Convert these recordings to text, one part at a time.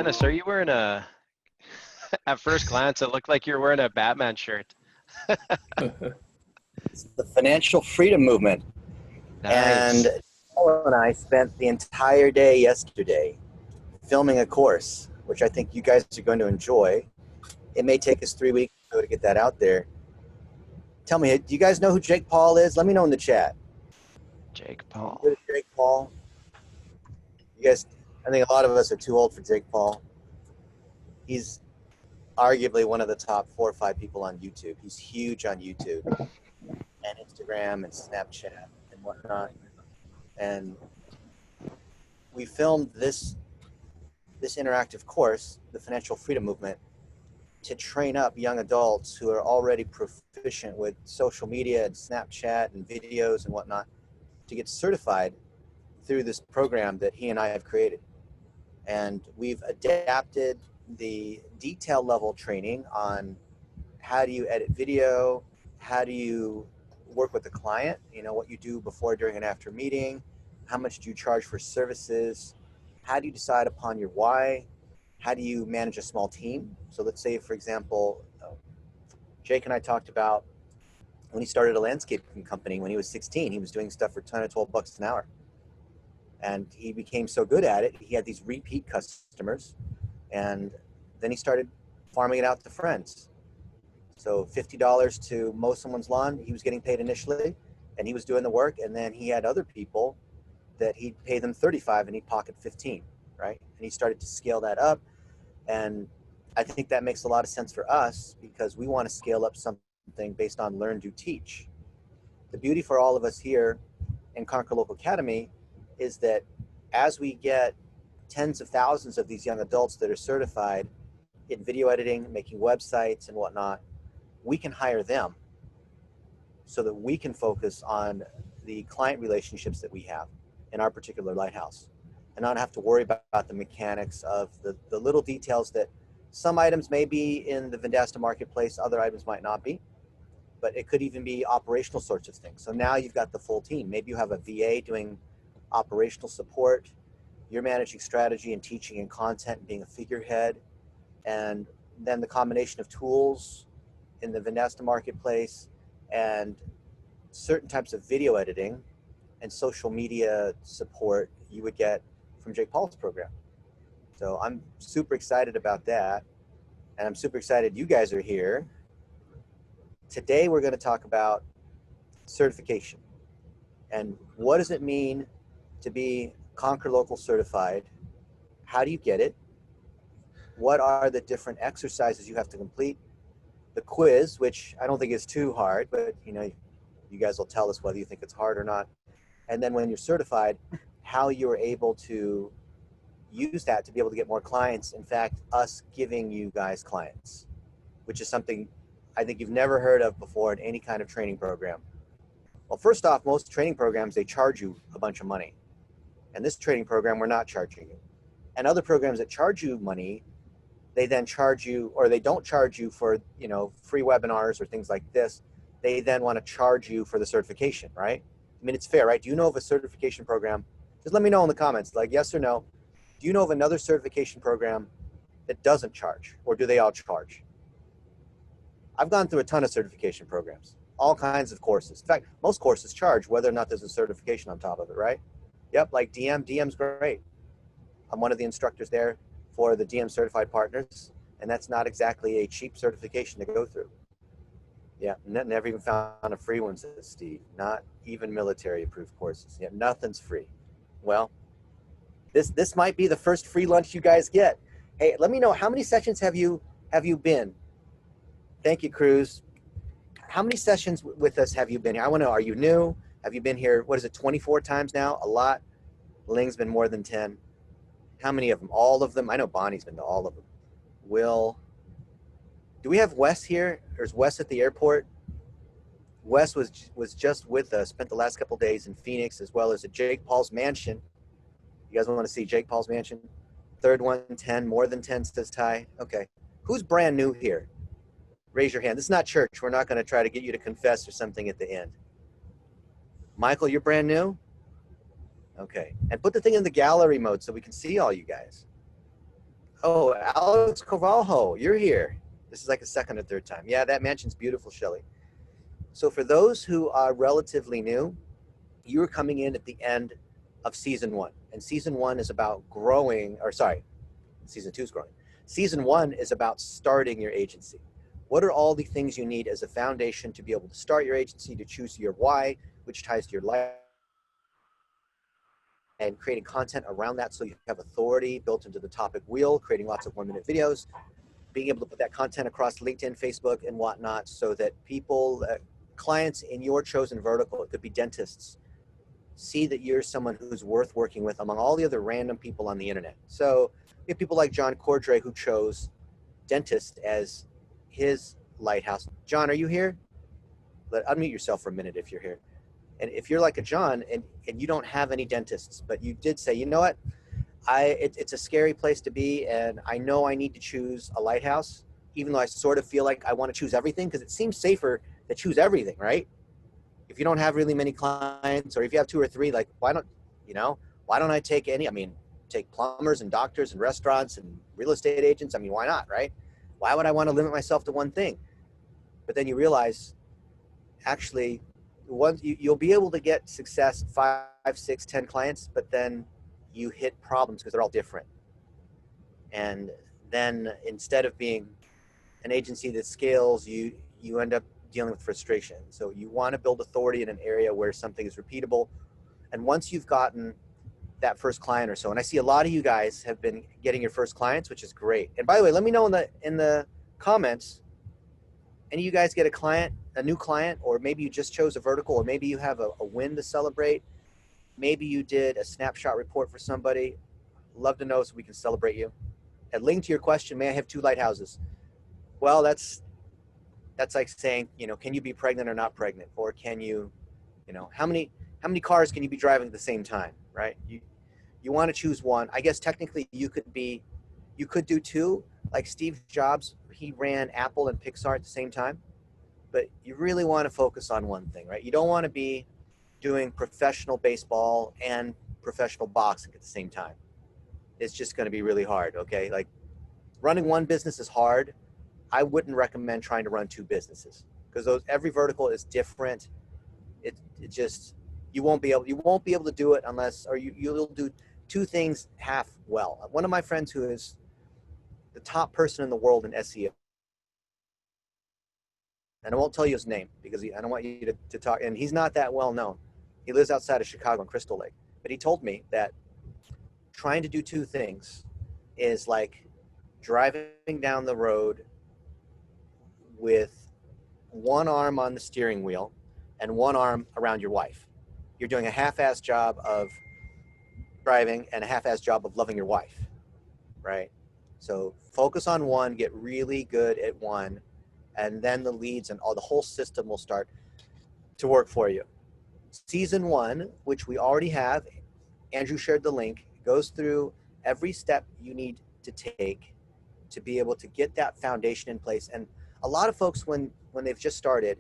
Dennis, are you wearing a, at first glance, it looked like you're wearing a Batman shirt. It's the financial freedom movement. Nice. And Paul and I spent the entire day yesterday filming a course, which I think you guys are going to enjoy. It may take us 3 weeks to get that out there. Tell me, do you guys know who Jake Paul is? Let me know in the chat. Jake Paul. Who is Jake Paul? You guys, I think a lot of us are too old for Jake Paul. He's arguably one of the top 4 or 5 people on YouTube. He's huge on YouTube and Instagram and Snapchat and whatnot. And we filmed this interactive course, the Financial Freedom Movement, to train up young adults who are already proficient with social media and Snapchat and videos and whatnot to get certified through this program that he and I have created. And we've adapted the detail level training on how do you edit video, how do you work with the client, you know, what you do before, during, and after meeting, how much do you charge for services, how do you decide upon your why, how do you manage a small team. So let's say, for example, Jake and I talked about when he started a landscaping company when he was 16, he was doing stuff for 10 or 12 bucks an hour. And he became so good at it, he had these repeat customers, and then he started farming it out to friends. So $50 to mow someone's lawn, he was getting paid initially, and he was doing the work, and then he had other people that he'd pay them $35 and he'd pocket 15, right? And he started to scale that up, and I think that makes a lot of sense for us because we want to scale up something based on learn, do, teach. The beauty for all of us here in Conquer Local Academy is that as we get tens of thousands of these young adults that are certified in video editing, making websites and whatnot, we can hire them so that we can focus on the client relationships that we have in our particular lighthouse and not have to worry about the mechanics of the little details that some items may be in the Vendasta marketplace, other items might not be, but it could even be operational sorts of things. So now you've got the full team. Maybe you have a VA doing operational support, you're managing strategy and teaching and content and being a figurehead, and then the combination of tools in the Vendasta marketplace and certain types of video editing and social media support you would get from Jake Paul's program. So I'm super excited about that, and I'm super excited you guys are here. Today we're going to talk about certification and what does it mean to be Conquer Local certified. How do you get it? What are the different exercises you have to complete? The quiz, which I don't think is too hard, but you know, you guys will tell us whether you think it's hard or not. And then when you're certified, how you're able to use that to be able to get more clients. In fact, us giving you guys clients, which is something I think you've never heard of before in any kind of training program. Well, first off, most training programs, they charge you a bunch of money. And this training program, we're not charging you. And other programs that charge you money, they then charge you, or they don't charge you for, you know, free webinars or things like this. They then want to charge you for the certification, right? I mean, it's fair, right? Do you know of a certification program? Just let me know in the comments, like yes or no. Do you know of another certification program that doesn't charge, or do they all charge? I've gone through a ton of certification programs, all kinds of courses. In fact, most courses charge whether or not there's a certification on top of it, right? Yep, like DM's great. I'm one of the instructors there for the DM certified partners, and that's not exactly a cheap certification to go through. Yeah, never even found a free one, says Steve. Not even military approved courses. Yeah, nothing's free. Well, this might be the first free lunch you guys get. Hey, let me know, how many sessions have you been? Thank you, Cruz. How many sessions with us have you been here? I want to know, are you new? Have you been here, what is it, 24 times now? A lot. Ling's been more than 10. How many of them? All of them? I know Bonnie's been to all of them. Will. Do we have Wes here? Or is Wes at the airport? Wes was just with us, spent the last couple days in Phoenix, as well as at Jake Paul's mansion. You guys want to see Jake Paul's mansion? Third one, 10, more than 10, says Ty. Okay. Who's brand new here? Raise your hand. This is not church. We're not going to try to get you to confess or something at the end. Michael, you're brand new? Okay. And put the thing in the gallery mode so we can see all you guys. Oh, Alex Carvalho, you're here. This is like the second or third time. Yeah, that mansion's beautiful, Shelley. So for those who are relatively new, you are coming in at the end of season 1. And season 1 is about growing, or sorry, season 2 is growing. Season 1 is about starting your agency. What are all the things you need as a foundation to be able to start your agency, to choose your why, which ties to your life, and creating content around that so you have authority built into the topic wheel, creating lots of 1-minute videos, being able to put that content across LinkedIn, Facebook, and whatnot so that people, clients in your chosen vertical, it could be dentists, see that you're someone who's worth working with among all the other random people on the internet. So we have people like John Cordray who chose dentist as his lighthouse. John, are you here? Unmute yourself for a minute if you're here. And if you're like a John and you don't have any dentists, but you did say, you know what, it's a scary place to be, and I know I need to choose a lighthouse, even though I sort of feel like I want to choose everything because it seems safer to choose everything, right? If you don't have really many clients, or if you have 2 or 3, like why don't I take any? I mean, take plumbers and doctors and restaurants and real estate agents. I mean, why not, right? Why would I want to limit myself to one thing? But then you realize, actually, you'll be able to get success 5, 6, 10 clients, but then you hit problems because they're all different. And then instead of being an agency that scales, you end up dealing with frustration. So you want to build authority in an area where something is repeatable. And once you've gotten that first client or so, and I see a lot of you guys have been getting your first clients, which is great. And by the way, let me know in the comments, any of you guys get a new client, or maybe you just chose a vertical, or maybe you have a win to celebrate. Maybe you did a snapshot report for somebody. Love to know so we can celebrate you. And linked to your question, may I have 2 lighthouses? Well, that's like saying, can you be pregnant or not pregnant? Or can you, how many cars can you be driving at the same time, right? You want to choose one. I guess technically you could do 2, like Steve Jobs, he ran Apple and Pixar at the same time, but you really want to focus on one thing, right? You don't want to be doing professional baseball and professional boxing at the same time. It's just going to be really hard, okay? Like running one business is hard. I wouldn't recommend trying to run 2 businesses because every vertical is different. It just, you won't be able to do it unless, or you'll do 2 things half well. One of my friends who is the top person in the world in SEO, and I won't tell you his name because I don't want you to talk, and he's not that well known. He lives outside of Chicago in Crystal Lake, but he told me that trying to do 2 things is like driving down the road with one arm on the steering wheel and one arm around your wife. You're doing a half-ass job of driving and a half-ass job of loving your wife, right? So focus on one, get really good at one, and then the leads and the whole system will start to work for you. Season 1, which we already have, Andrew shared the link, goes through every step you need to take to be able to get that foundation in place. And a lot of folks, when they've just started,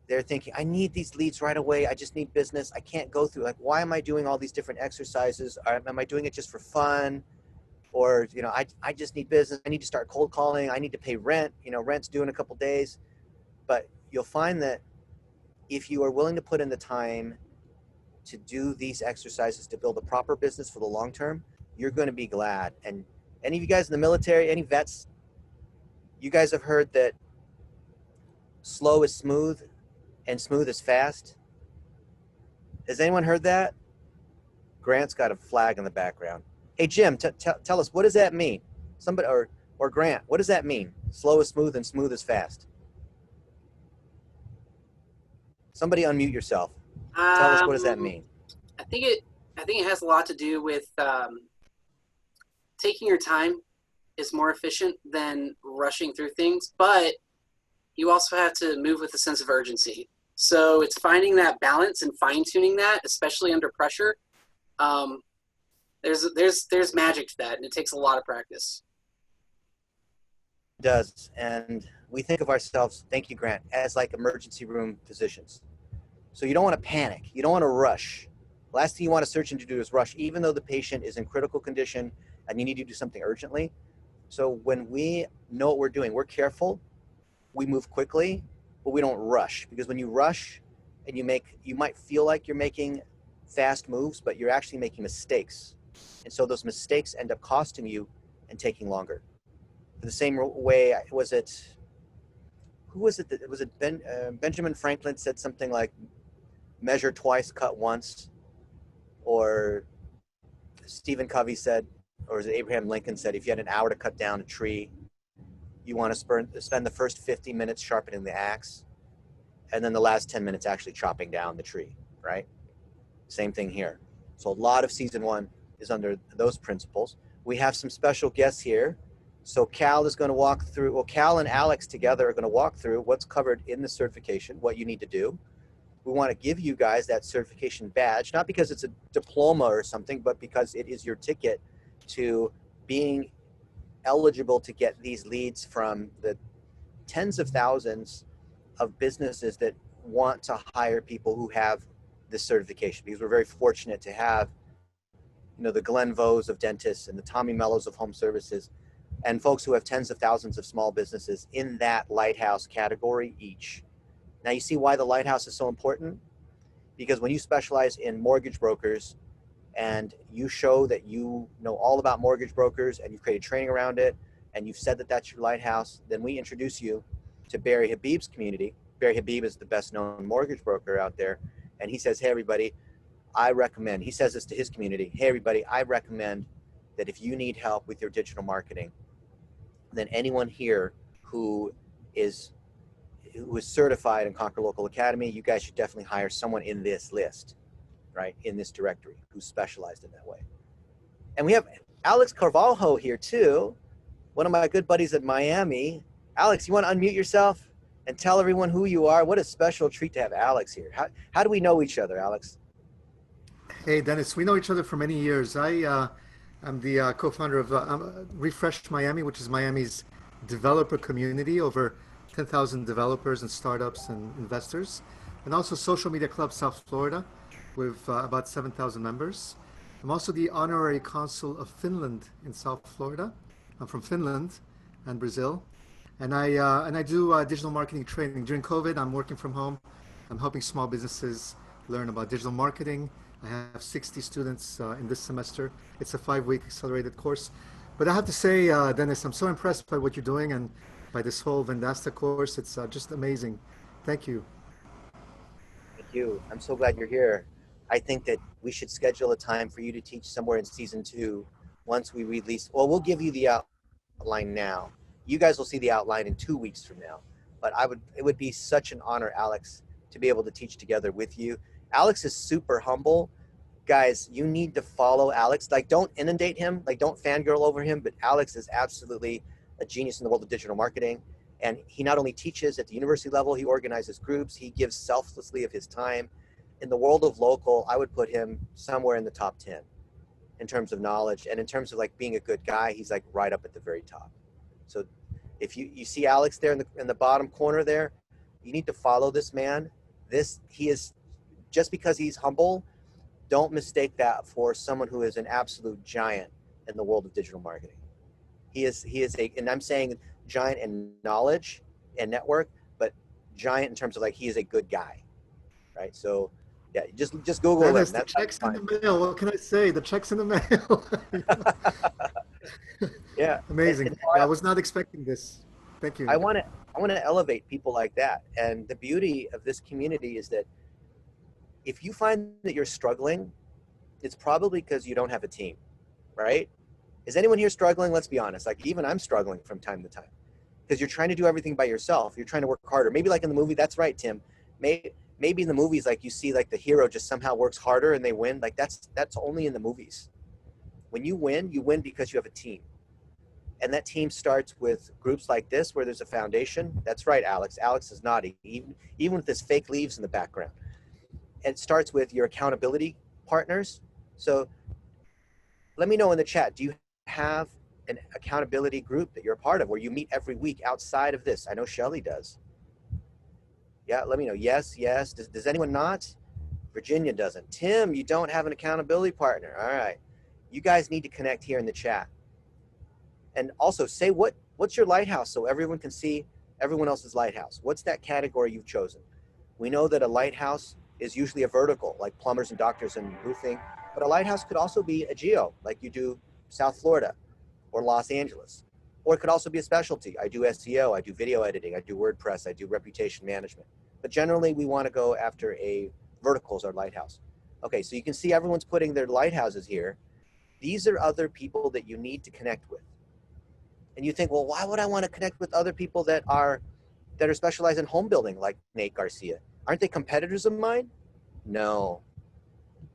they're thinking, I need these leads right away. I just need business. I can't go through, like, why am I doing all these different exercises? Am I doing it just for fun? Or, I just need business. I need to start cold calling. I need to pay rent. Rent's due in a couple days. But you'll find that if you are willing to put in the time to do these exercises to build a proper business for the long term, you're going to be glad. And any of you guys in the military, any vets, you guys have heard that slow is smooth and smooth is fast. Has anyone heard that? Grant's got a flag in the background. Hey, Jim, tell us, what does that mean? Somebody, or Grant, what does that mean? Slow is smooth and smooth is fast. Somebody unmute yourself. Tell us, what does that mean? I think it has a lot to do with taking your time is more efficient than rushing through things, but you also have to move with a sense of urgency. So it's finding that balance and fine-tuning that, especially under pressure. There's magic to that, and it takes a lot of practice. It does, and we think of ourselves, thank you, Grant, as like emergency room physicians. So you don't want to panic. You don't want to rush. Last thing you want a surgeon to do is rush, even though the patient is in critical condition and you need to do something urgently. So when we know what we're doing, we're careful, we move quickly, but we don't rush, because when you rush and you might feel like you're making fast moves, but you're actually making mistakes. And so those mistakes end up costing you and taking longer. For the same way, who was it that was it Benjamin Franklin said something like measure twice, cut once, or Stephen Covey said, or is it Abraham Lincoln said, if you had an hour to cut down a tree, you want to spend the first 50 minutes sharpening the axe, and then the last 10 minutes actually chopping down the tree, right? Same thing here. So a lot of season 1 is under those principles. We have some special guests here. So Cal is going to walk through, well, Cal and Alex together are going to walk through what's covered in the certification, what you need to do. We want to give you guys that certification badge, not because it's a diploma or something, but because it is your ticket to being eligible to get these leads from the tens of thousands of businesses that want to hire people who have this certification, because we're very fortunate to have, the Glenn Vos of dentists and the Tommy Mellos of home services, and folks who have tens of thousands of small businesses in that Lighthouse category each. Now you see why the Lighthouse is so important? Because when you specialize in mortgage brokers and you show that you know all about mortgage brokers and you've created training around it and you've said that that's your Lighthouse, then we introduce you to Barry Habib's community. Barry Habib is the best known mortgage broker out there. And he says, hey, everybody, I recommend, he says this to his community, hey, everybody, I recommend that if you need help with your digital marketing, then anyone here who is certified in Conquer Local Academy, you guys should definitely hire someone in this list, right? In this directory who's specialized in that way. And we have Alex Carvalho here too, one of my good buddies at Miami. Alex, you want to unmute yourself and tell everyone who you are? What a special treat to have Alex here. How do we know each other, Alex? Hey, Dennis, we know each other for many years. I'm the co-founder of Refresh Miami, which is Miami's developer community, over 10,000 developers and startups and investors, and also Social Media Club South Florida with about 7,000 members. I'm also the honorary consul of Finland in South Florida. I'm from Finland and Brazil, and I do digital marketing training. During COVID, I'm working from home. I'm helping small businesses learn about digital marketing. I have 60 students in this semester. It's a 5-week accelerated course. But I have to say, Dennis, I'm so impressed by what you're doing and by this whole Vendasta course. It's just amazing. Thank you. Thank you. I'm so glad you're here. I think that we should schedule a time for you to teach somewhere in season 2 once we release. Well, we'll give you the outline now. You guys will see the outline in 2 weeks from now. But it would be such an honor, Alex, to be able to teach together with you. Alex is super humble. Guys, you need to follow Alex. Like, don't inundate him. Like, don't fangirl over him. But Alex is absolutely a genius in the world of digital marketing. And he not only teaches at the university level, he organizes groups. He gives selflessly of his time. In the world of local, I would put him somewhere in the top 10 in terms of knowledge. And in terms of like being a good guy, he's like right up at the very top. So if you see Alex there in the bottom corner there, you need to follow this man. He is, just because he's humble, don't mistake that for someone who is an absolute giant in the world of digital marketing. He is and I'm saying giant in knowledge and network, but giant in terms of like, he is a good guy, right? So yeah, just Google Dennis, him. the That's check's fine. in the mail. What can I say? The check's in the mail. Yeah. Amazing. And I was not expecting this. Thank you. I want to elevate people like that. And the beauty of this community is that if you find that you're struggling, it's probably because you don't have a team, right? Is anyone here struggling? Let's be honest. Like, even I'm struggling from time to time because you're trying to do everything by yourself. You're trying to work harder. Maybe like in the movie, that's right, Tim. Maybe in the movies, like you see like the hero just somehow works harder and they win. Like that's only in the movies. When you win because you have a team. And that team starts with groups like this where there's a foundation. That's right, Alex. Alex is nodding, even with this fake leaves in the background. It starts with your accountability partners. So let me know in the chat, do you have an accountability group that you're a part of where you meet every week outside of this? I know Shelly does. Yeah, let me know. Yes. Does anyone not? Virginia doesn't. Tim, you don't have an accountability partner. All right. You guys need to connect here in the chat. And also say what's your lighthouse so everyone can see everyone else's lighthouse. What's that category you've chosen? We know that a lighthouse is usually a vertical, like plumbers and doctors and roofing, but a lighthouse could also be a geo, like you do South Florida or Los Angeles. Or it could also be a specialty. I do SEO, I do video editing, I do WordPress, I do reputation management. But generally we want to go after a vertical as our lighthouse. Okay, so you can see everyone's putting their lighthouses here. These are other people that you need to connect with. And you think, well, why would I want to connect with other people that are specialized in home building, like Nate Garcia? Aren't they competitors of mine? No,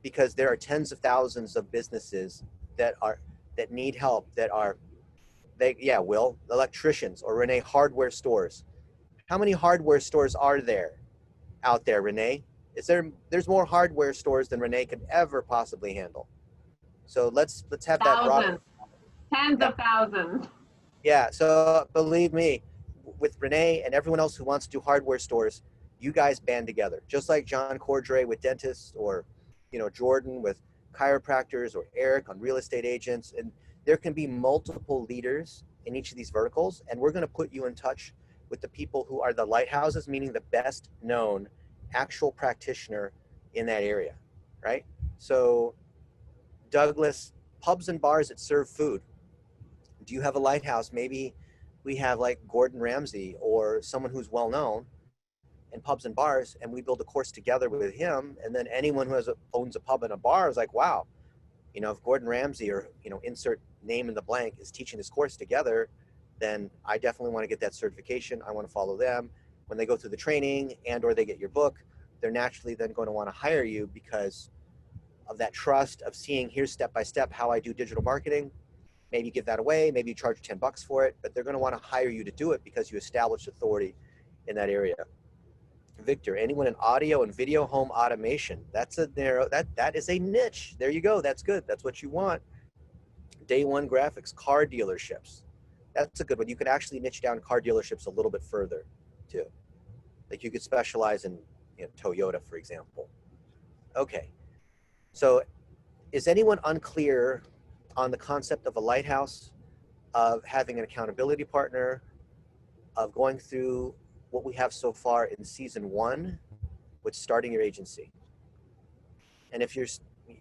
because there are tens of thousands of businesses that need help, Will, electricians, or Renee, hardware stores. How many hardware stores are there out there, Renee? There's more hardware stores than Renee could ever possibly handle. So let's have that broad. Tens of thousands. Yeah, so believe me, with Renee and everyone else who wants to do hardware stores, you guys band together. Just like John Cordray with dentists, or Jordan with chiropractors, or Eric on real estate agents. And there can be multiple leaders in each of these verticals, and we're going to put you in touch with the people who are the lighthouses, meaning the best known actual practitioner in that area, right? So Douglas, pubs and bars that serve food. Do you have a lighthouse? Maybe we have like Gordon Ramsay or someone who's well known in pubs and bars, and we build a course together with him. And then anyone who owns a pub and a bar is like, wow, if Gordon Ramsay or, insert name in the blank is teaching this course together, then I definitely want to get that certification. I want to follow them. When they go through the training and or they get your book, they're naturally then going to want to hire you because of that trust of seeing here's step by step how I do digital marketing. Maybe you give that away, maybe you charge $10 for it, but they're going to want to hire you to do it because you established authority in that area. Victor, anyone in audio and video home automation? That's a narrow, that is a niche. There you go. That's good. That's what you want. Day one graphics, car dealerships. That's a good one. You could actually niche down car dealerships a little bit further too. Like you could specialize in Toyota, for example. Okay. So is anyone unclear on the concept of a lighthouse, of having an accountability partner, of going through what we have so far in season 1 with starting your agency? And if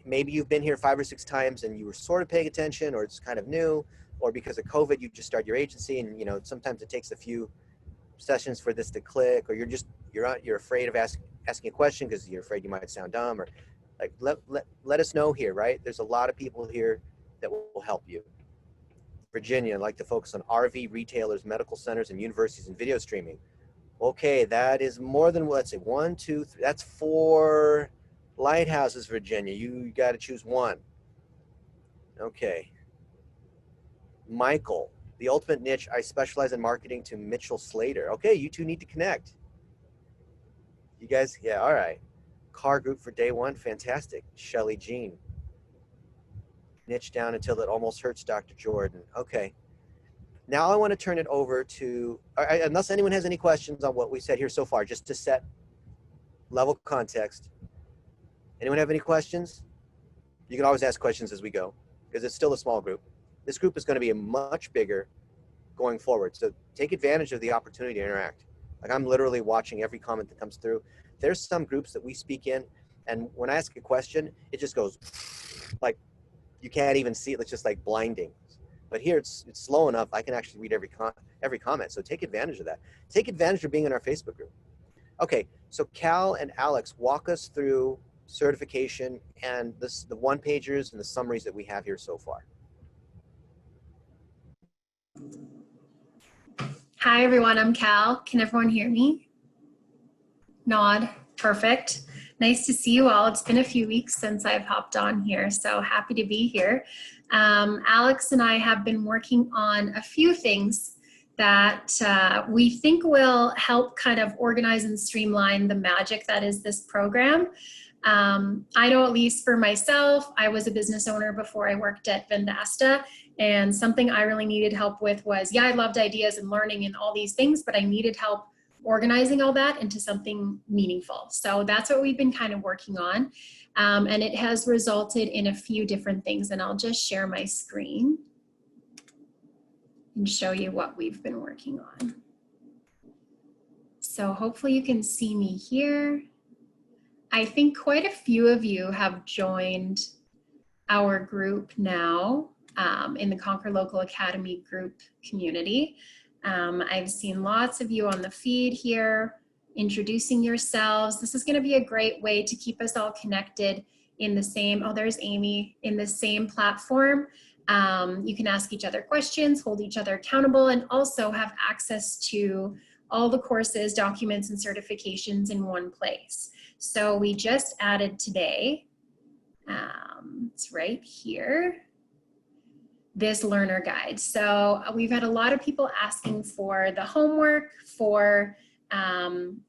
maybe you've been here 5 or 6 times and you were sort of paying attention, or it's kind of new, or because of COVID, you just started your agency and sometimes it takes a few sessions for this to click, or you're afraid of asking a question because you're afraid you might sound dumb, or like let us know here, right? There's a lot of people here that will help you. Virginia, I'd like to focus on RV retailers, medical centers, and universities and video streaming. Okay, that is more than, let's say 1, 2, 3, that's 4 lighthouses, Virginia. You got to choose one. Okay. Michael, the ultimate niche, I specialize in marketing to Mitchell Slater. Okay, you two need to connect. You guys, yeah, all right. Car group for day one, fantastic. Shelly Jean. Niche down until it almost hurts, Dr. Jordan. Okay. Now I want to turn it over to, unless anyone has any questions on what we said here so far, just to set level context. Anyone have any questions? You can always ask questions as we go, because it's still a small group. This group is going to be much bigger going forward. So take advantage of the opportunity to interact. Like I'm literally watching every comment that comes through. There's some groups that we speak in, and when I ask a question, it just goes like, you can't even see it. It's just like blinding. But here it's slow enough. I can actually read every comment. So take advantage of that. Take advantage of being in our Facebook group. Okay, so Cal and Alex, walk us through certification and the one-pagers and the summaries that we have here so far. Hi everyone, I'm Cal. Can everyone hear me? Nod, perfect. Nice to see you all. It's been a few weeks since I've hopped on here, so happy to be here. Alex and I have been working on a few things that we think will help kind of organize and streamline the magic that is this program. I know, at least for myself, I was a business owner before I worked at Vendasta, and something I really needed help with was, I loved ideas and learning and all these things, but I needed help organizing all that into something meaningful. So that's what we've been kind of working on. And it has resulted in a few different things, and I'll just share my screen. and show you what we've been working on. So hopefully you can see me here. I think quite a few of you have joined our group now in the Conquer Local Academy group community. I've seen lots of you on the feed here introducing yourselves. This is going to be a great way to keep us all connected in the same, oh, there's Amy, in the same platform. You can ask each other questions, hold each other accountable, and also have access to all the courses, documents, and certifications in one place. So we just added today, it's right here, this learner guide. So we've had a lot of people asking for the homework for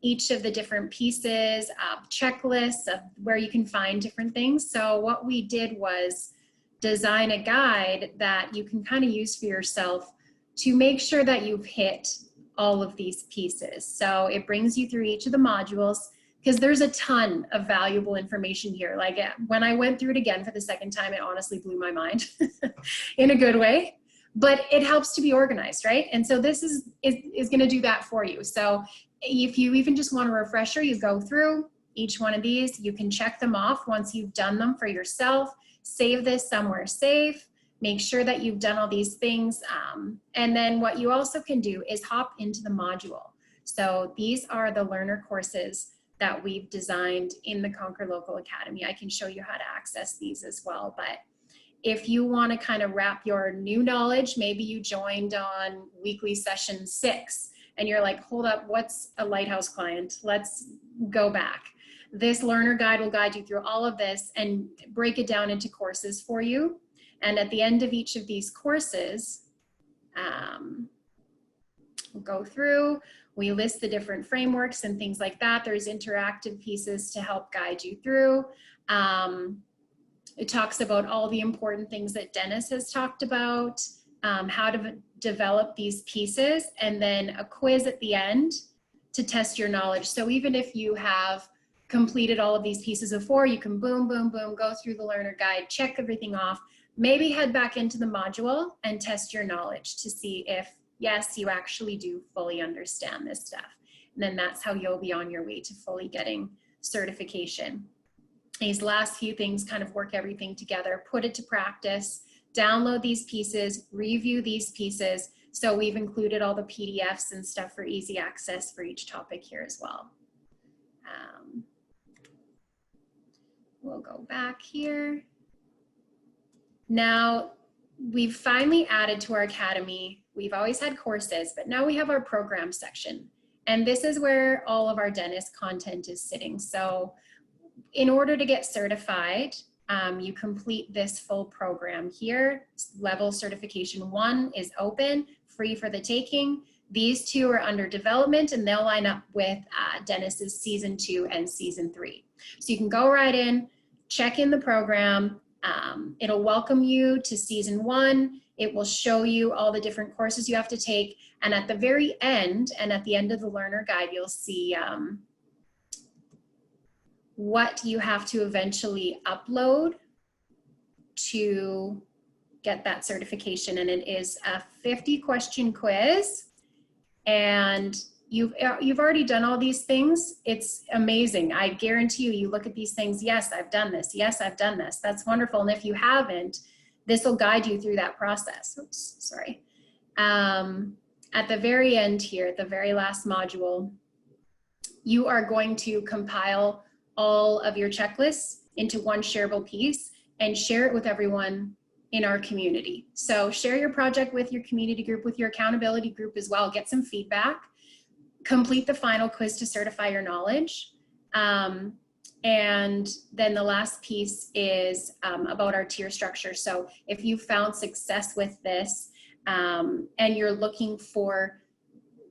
each of the different pieces, checklists of where you can find different things. So what we did was design a guide that you can kind of use for yourself to make sure that you've hit all of these pieces. So it brings you through each of the modules, because there's a ton of valuable information here. Like when I went through it again for the second time, it honestly blew my mind in a good way, but it helps to be organized, right? And so this is gonna do that for you. So if you even just want a refresher, you go through each one of these, you can check them off once you've done them for yourself, save this somewhere safe, make sure that you've done all these things. And then what you also can do is hop into the module. So these are the learner courses that we've designed in the Conquer Local Academy. I can show you how to access these as well. But if you want to kind of wrap your new knowledge, maybe you joined on weekly session 6 and you're like, hold up, what's a Lighthouse client? Let's go back. This learner guide will guide you through all of this and break it down into courses for you. And at the end of each of these courses, we'll go through, we list the different frameworks and things like that. There's interactive pieces to help guide you through. It talks about all the important things that Dennis has talked about, how to develop these pieces, and then a quiz at the end to test your knowledge. So even if you have completed all of these pieces before, you can boom, boom, boom, go through the learner guide, check everything off, maybe head back into the module and test your knowledge to see if, yes, you actually do fully understand this stuff. And then that's how you'll be on your way to fully getting certification. These last few things kind of work everything together, put it to practice, download these pieces, review these pieces. So we've included all the PDFs and stuff for easy access for each topic here as well. We'll go back here. Now, we've finally added to our academy, we've always had courses, but now we have our program section. And this is where all of our dentist content is sitting. So in order to get certified, you complete this full program here. Level certification 1 is open, free for the taking. These 2 are under development and they'll line up with Dennis's season 2 and season 3. So you can go right in, check in the program. It'll welcome you to season 1. It will show you all the different courses you have to take. And at the very end, and at the end of the learner guide, you'll see what you have to eventually upload to get that certification. And it is a 50-question quiz. And you've already done all these things. It's amazing. I guarantee you, you look at these things, yes, I've done this. Yes, I've done this. That's wonderful. And if you haven't, this will guide you through that process. Oops, sorry. At the very end here, the very last module, you are going to compile all of your checklists into one shareable piece and share it with everyone in our community. So share your project with your community group, with your accountability group as well. Get some feedback. Complete the final quiz to certify your knowledge. And then the last piece is about our tier structure. So if you found success with this and you're looking for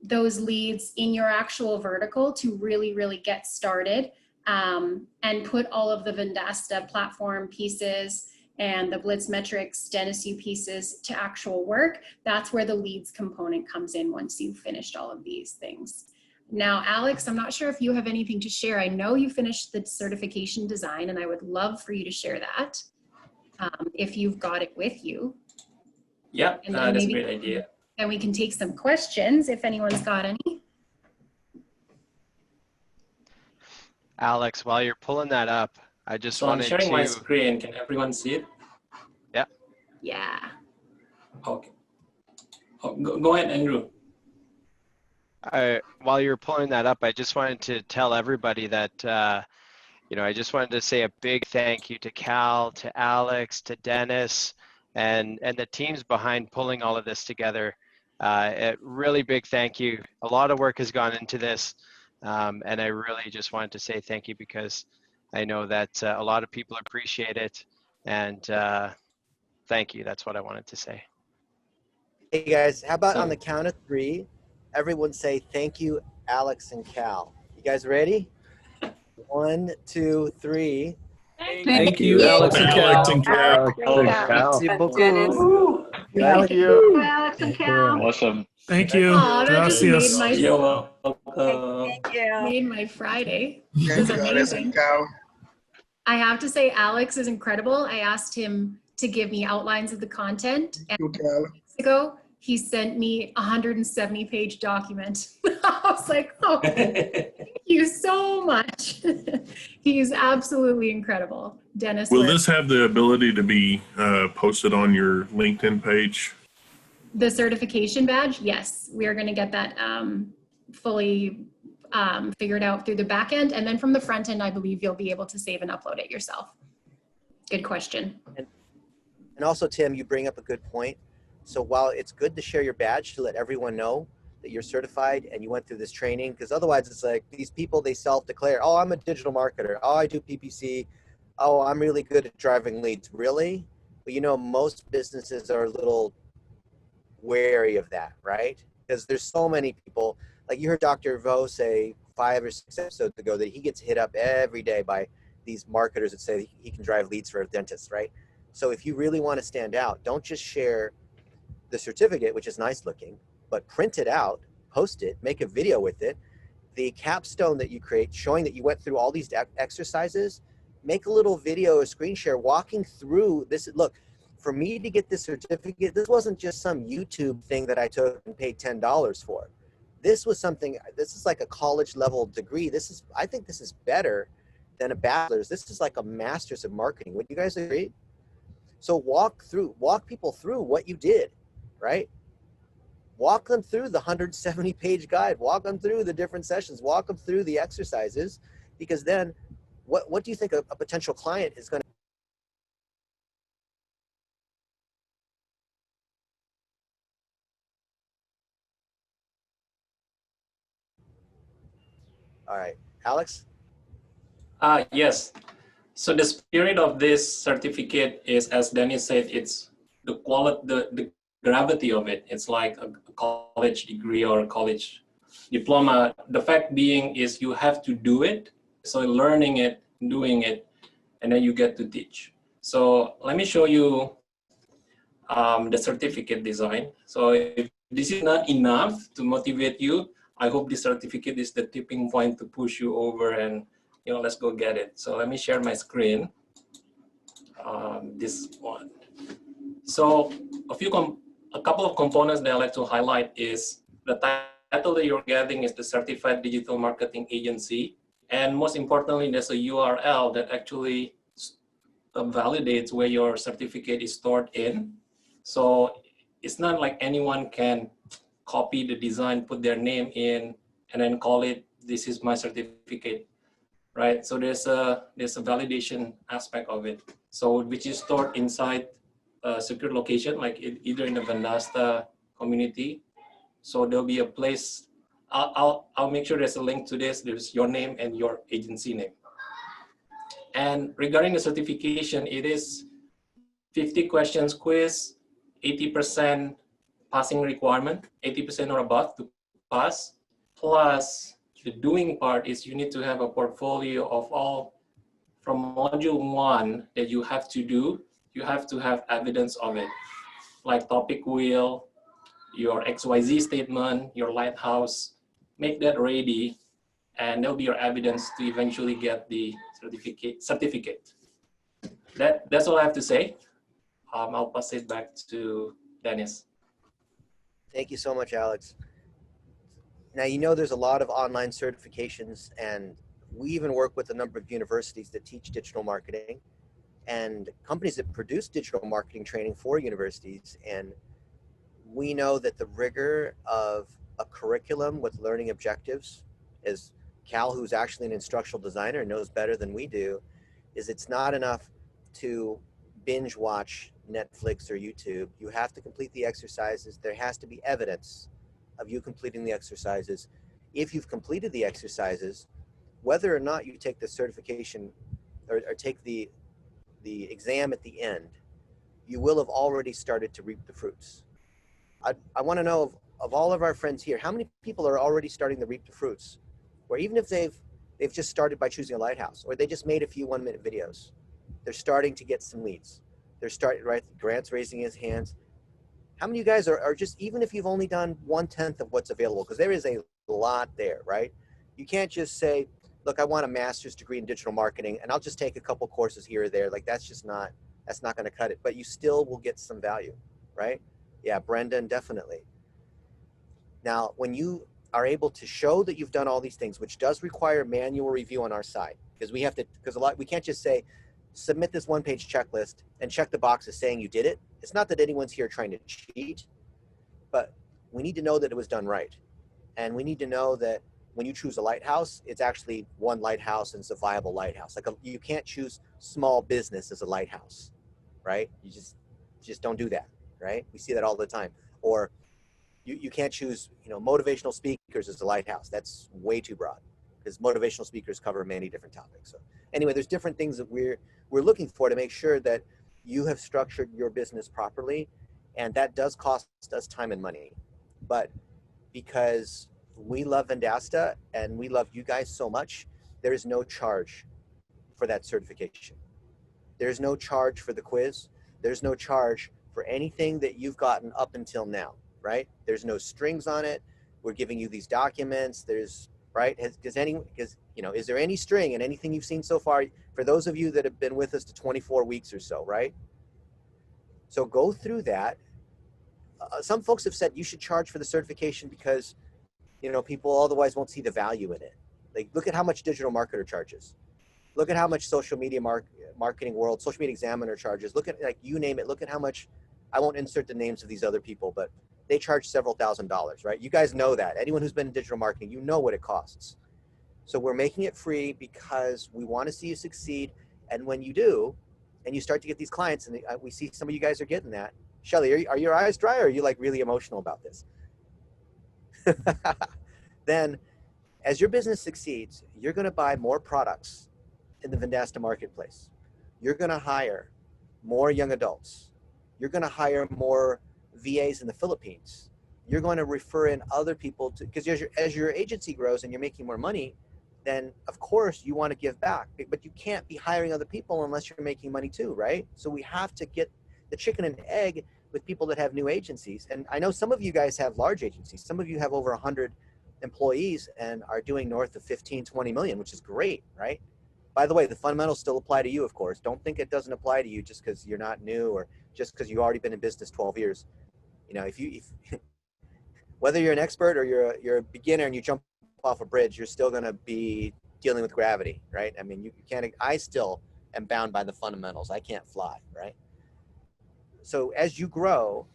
those leads in your actual vertical to really, really get started and put all of the Vendasta platform pieces and the Blitz metrics, DennisU pieces to actual work, that's where the leads component comes in once you've finished all of these things. Now, Alex, I'm not sure if you have anything to share. I know you finished the certification design and I would love for you to share that if you've got it with you. Yeah, that's a great idea. and we can take some questions if anyone's got any. Alex, while you're pulling that up, I just So I'm wanted sharing to. my screen. Can everyone see it? Yeah. Yeah. Okay. Oh, go ahead, Andrew. While you're pulling that up, I just wanted to tell everybody that, I just wanted to say a big thank you to Cal, to Alex, to Dennis, and the teams behind pulling all of this together. A really big thank you. A lot of work has gone into this, and I really just wanted to say thank you because I know that a lot of people appreciate it, and thank you. That's what I wanted to say. Hey guys, how about So- on the count of 3, everyone say thank you, Alex and Cal. You guys ready? 1, 2, 3. Thank you, Alex and Alex Cal. and Cal. Alex, Dennis. Thank you, Alex and Cal. Awesome. Thank you. Aw, that just Gracias. You're welcome. made my Friday. Thank This is you, Alex and amazing. Cal. I have to say, Alex is incredible. I asked him to give me outlines of the content, and Thank you, Cal. weeks ago, he sent me a 170-page document. I was like, oh, thank you so much. He's absolutely incredible. Dennis. Will Ware. this have the ability to be posted on your LinkedIn page? The certification badge, yes, we are going to get that fully figured out through the back end. And then from the front end, I believe you'll be able to save and upload it yourself. Good question. And also, Tim, you bring up a good point. So while it's good to share your badge to let everyone know that you're certified and you went through this training, because otherwise it's like these people, they self-declare, oh, I'm a digital marketer. Oh, I do PPC. Oh, I'm really good at driving leads. Really? But most businesses are a little wary of that, right? Because there's so many people, like you heard Dr. Vo say 5 or 6 episodes ago that he gets hit up every day by these marketers that say he can drive leads for a dentist, right? So if you really want to stand out, don't just share the certificate, which is nice looking, but print it out, post it, make a video with it. The capstone that you create showing that you went through all these exercises, make a little video or screen share walking through this. Look, for me to get this certificate, this wasn't just some YouTube thing that I took and paid $10 for. This was something, this is like a college level degree. I think this is better than a bachelor's. This is like a master's of marketing. Would you guys agree? So walk people through what you did, right? Walk them through the 170-page guide. Walk them through the different sessions. Walk them through the exercises, because then what do you think a potential client is going to? All right, Alex? Yes. So the spirit of this certificate is, as Dennis said, it's the quality, the gravity of it. It's like a college degree or a college diploma. The fact being is you have to do it. So learning it, doing it, and then you get to teach. So let me show you the certificate design. So if this is not enough to motivate you, I hope this certificate is the tipping point to push you over and let's go get it. So let me share my screen. This one. So a couple of components that I like to highlight is the title that you're getting is the Certified Digital Marketing Agency. And most importantly, there's a URL that actually validates where your certificate is stored in. So it's not like anyone can copy the design, put their name in, and then call it, this is my certificate, right? So there's a validation aspect of it. So which is stored inside a secure location, like either in the Vendasta community. So there'll be a place, I'll make sure there's a link to this. There's your name and your agency name. And regarding the certification, it is 50 questions quiz, 80% passing requirement, 80% or above to pass. Plus the doing part is you need to have a portfolio of all from module 1 that you have to do. You have to have evidence of it, like topic wheel, your XYZ statement, your Lighthouse. Make that ready, and there'll be your evidence to eventually get the certificate. That's all I have to say. I'll pass it back to Dennis. Thank you so much, Alex. Now, you know, there's a lot of online certifications, and we even work with a number of universities that teach digital marketing and companies that produce digital marketing training for universities. And we know that the rigor of a curriculum with learning objectives, as Cal, who's actually an instructional designer, knows better than we do, is it's not enough to binge watch Netflix or YouTube. You have to complete the exercises. There has to be evidence of you completing the exercises. If you've completed the exercises, whether or not you take the certification or take the exam at the end, you will have already started to reap the fruits. I want to know of all of our friends here, how many people are already starting to reap the fruits? Or even if they've just started by choosing a Lighthouse, or they just made a few 1-minute videos, they're starting to get some leads. They're starting, right? Grant's raising his hands. How many of you guys are just, even if you've only done 1/10 of what's available, because there is a lot there, right? You can't just say, look, I want a master's degree in digital marketing and I'll just take a couple courses here or there. Like that's not going to cut it, but you still will get some value, right? Yeah, Brendan, definitely. Now, when you are able to show that you've done all these things, which does require manual review on our side, because we can't just say, submit this 1-page checklist and check the boxes saying you did it. It's not that anyone's here trying to cheat, but we need to know that it was done right. And we need to know that when you choose a lighthouse, it's actually one lighthouse and it's a viable lighthouse. Like you can't choose small business as a lighthouse, right? You just don't do that, right? We see that all the time. Or you can't choose, motivational speakers as a lighthouse. That's way too broad because motivational speakers cover many different topics. So anyway, there's different things that we're looking for to make sure that you have structured your business properly, and that does cost us time and money. But because we love Vendasta and we love you guys so much, there is no charge for that certification. There's no charge for the quiz. There's no charge for anything that you've gotten up until now, right? There's no strings on it. We're giving you these documents. There's, right? Is there any string in anything you've seen so far? For those of you that have been with us to 24 weeks or so, right? So go through that. Some folks have said you should charge for the certification because, people otherwise won't see the value in it. Like, look at how much Digital Marketer charges. Look at how much Social Media Marketing World, Social Media Examiner charges. Look at, you name it. Look at how much, I won't insert the names of these other people, but they charge several $1,000s, right? You guys know that. Anyone who's been in digital marketing, you know what it costs. So we're making it free because we want to see you succeed. And when you do, and you start to get these clients, and we see some of you guys are getting that. Shelly, are your eyes dry, or are you like really emotional about this? Then as your business succeeds, you're going to buy more products in the Vendasta marketplace. You're going to hire more young adults. You're going to hire more VAs in the Philippines. You're going to refer in other people to, because as your agency grows and you're making more money, then of course you want to give back, but you can't be hiring other people unless you're making money too, right? So we have to get the chicken and egg with people that have new agencies. And I know some of you guys have large agencies. Some of you have over 100 employees and are doing north of 15, 20 million, which is great, right? By the way, the fundamentals still apply to you, of course. Don't think it doesn't apply to you just because you're not new or just because you've already been in business 12 years. If whether you're an expert or you're a beginner and you jump off a bridge, you're still going to be dealing with gravity, right? I mean, you can't, I still am bound by the fundamentals. I can't fly, right? So as you grow,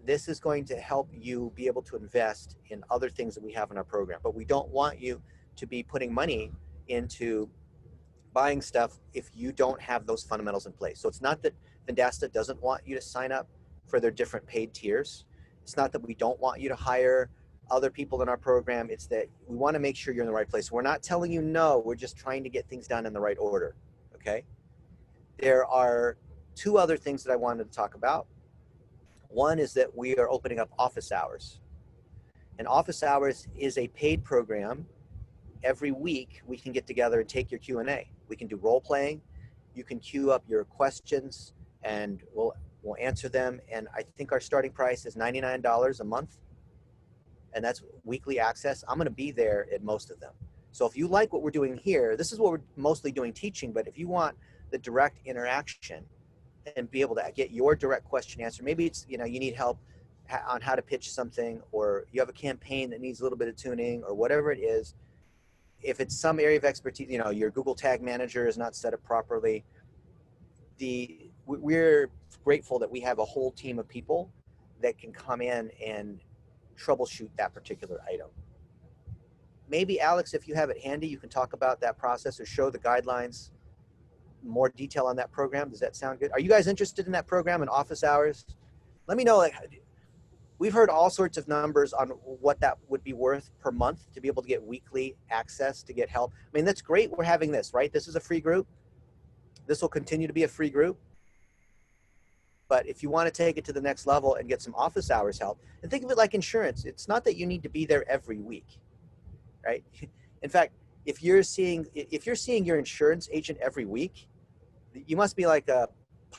this is going to help you be able to invest in other things that we have in our program. But we don't want you to be putting money into buying stuff if you don't have those fundamentals in place. So it's not that Vendasta doesn't want you to sign up for their different paid tiers. It's not that we don't want you to hire other people in our program. It's that we want to make sure you're in the right place. We're not telling you no, we're just trying to get things done in the right order, okay? There are two other things that I wanted to talk about. One is that we are opening up office hours. And office hours is a paid program. Every week we can get together and take your Q&A. We can do role playing. You can queue up your questions and we'll answer them. And I think our starting price is $99 a month. And that's weekly access. I'm going to be there at most of them. So if you like what we're doing here, this is what we're mostly doing teaching, but if you want the direct interaction and be able to get your direct question answered, maybe it's, you need help on how to pitch something, or you have a campaign that needs a little bit of tuning, or whatever it is, if it's some area of expertise, you know, your Google Tag Manager is not set up properly, we're grateful that we have a whole team of people that can come in and troubleshoot that particular item. Maybe Alex, if you have it handy, you can talk about that process or show the guidelines, more detail on that program. Does that sound good? Are you guys interested in that program and office hours? Let me know. Like, we've heard all sorts of numbers on what that would be worth per month to be able to get weekly access, to get help. I mean, that's great. We're having this, right? This is a free group. This will continue to be a free group. But if you want to take it to the next level and get some office hours help, and think of it like insurance. It's not that you need to be there every week, right? In fact, if you're seeing your insurance agent every week, you must be like a